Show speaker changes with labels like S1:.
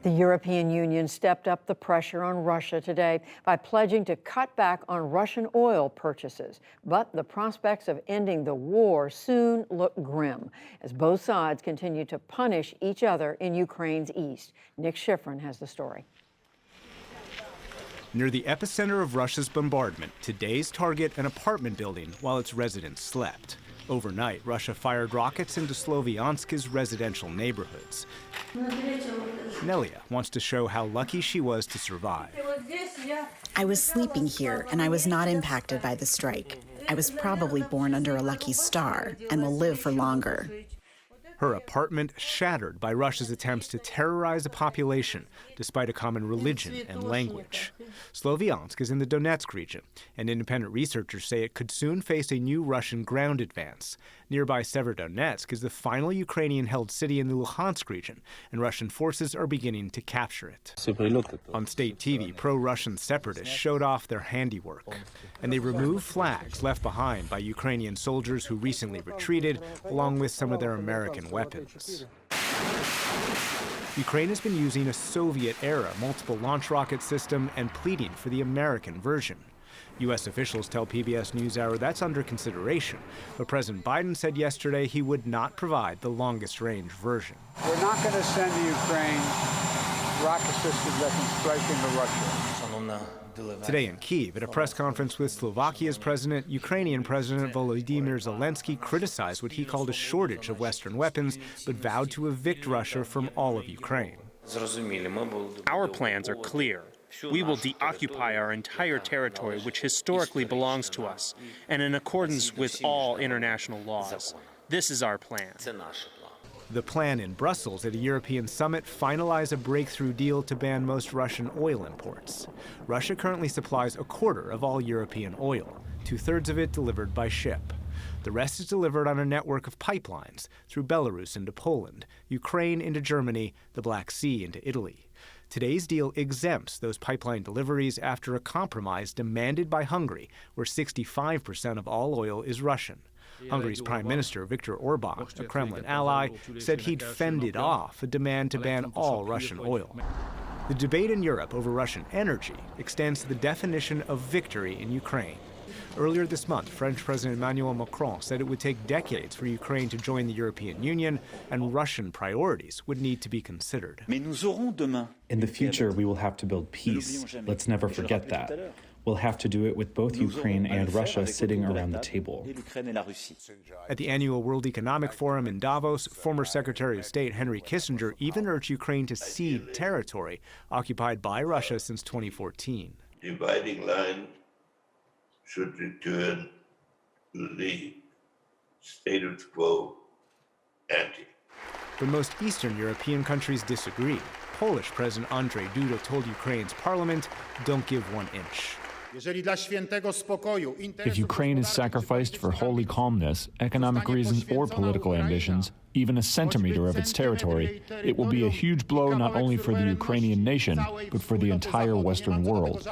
S1: The European Union stepped up the pressure on Russia today by pledging to cut back on Russian oil purchases. But the prospects of ending the war soon look grim as both sides continue to punish each other in Ukraine's east. Nick Schifrin has the story.
S2: Near the epicenter of Russia's bombardment, today's target an apartment building while its residents slept. Overnight, Russia fired rockets into Sloviansk's residential neighborhoods. Nelia wants to show how lucky she was to survive.
S3: I was sleeping here, and I was not impacted by the strike. I was probably born under a lucky star and will live for longer.
S2: Her apartment shattered by Russia's attempts to terrorize a population despite a common religion and language. Sloviansk is in the Donetsk region, and independent researchers say it could soon face a new Russian ground advance. Nearby Severodonetsk is the final Ukrainian-held city in the Luhansk region, and Russian forces are beginning to capture it. On state TV, pro-Russian separatists showed off their handiwork, and they removed flags left behind by Ukrainian soldiers who recently retreated, along with some of their American weapons. Ukraine has been using a Soviet-era multiple launch rocket system and pleading for the American version. U.S. officials tell PBS NewsHour that's under consideration, but President Biden said yesterday he would not provide the longest-range version.
S4: We're not going to send to Ukraine rocket systems that can strike into Russia.
S2: Today in Kyiv, at a press conference with Slovakia's president, Ukrainian President Volodymyr Zelensky criticized what he called a shortage of Western weapons, but vowed to evict Russia from all of Ukraine.
S5: Our plans are clear. We will deoccupy our entire territory, which historically belongs to us, and in accordance with all international laws. This is our plan.
S2: The plan in Brussels at a European summit finalized a breakthrough deal to ban most Russian oil imports. Russia currently supplies a quarter of all European oil, two-thirds of it delivered by ship. The rest is delivered on a network of pipelines through Belarus into Poland, Ukraine into Germany, the Black Sea into Italy. Today's deal exempts those pipeline deliveries after a compromise demanded by Hungary, where 65% of all oil is Russian. Hungary's Prime Minister Viktor Orban, a Kremlin ally, said he'd fended off a demand to ban all Russian oil. The debate in Europe over Russian energy extends to the definition of victory in Ukraine. Earlier this month, French President Emmanuel Macron said it would take decades for Ukraine to join the European Union, and Russian priorities would need to be considered.
S6: In the future, we will have to build peace. Let's never forget that. We'll have to do it with both Ukraine and Russia sitting around the table.
S2: At the annual World Economic Forum in Davos, former Secretary of State Henry Kissinger even urged Ukraine to cede territory occupied by Russia since 2014.
S7: Dividing line should return to the status quo ante.
S2: But most Eastern European countries disagree. Polish President Andrzej Duda told Ukraine's parliament, "Don't give 1 inch."
S8: If Ukraine is sacrificed for holy calmness, economic reasons, or political ambitions, even a centimeter of its territory, it will be a huge blow not only for the Ukrainian nation, but for the entire Western world.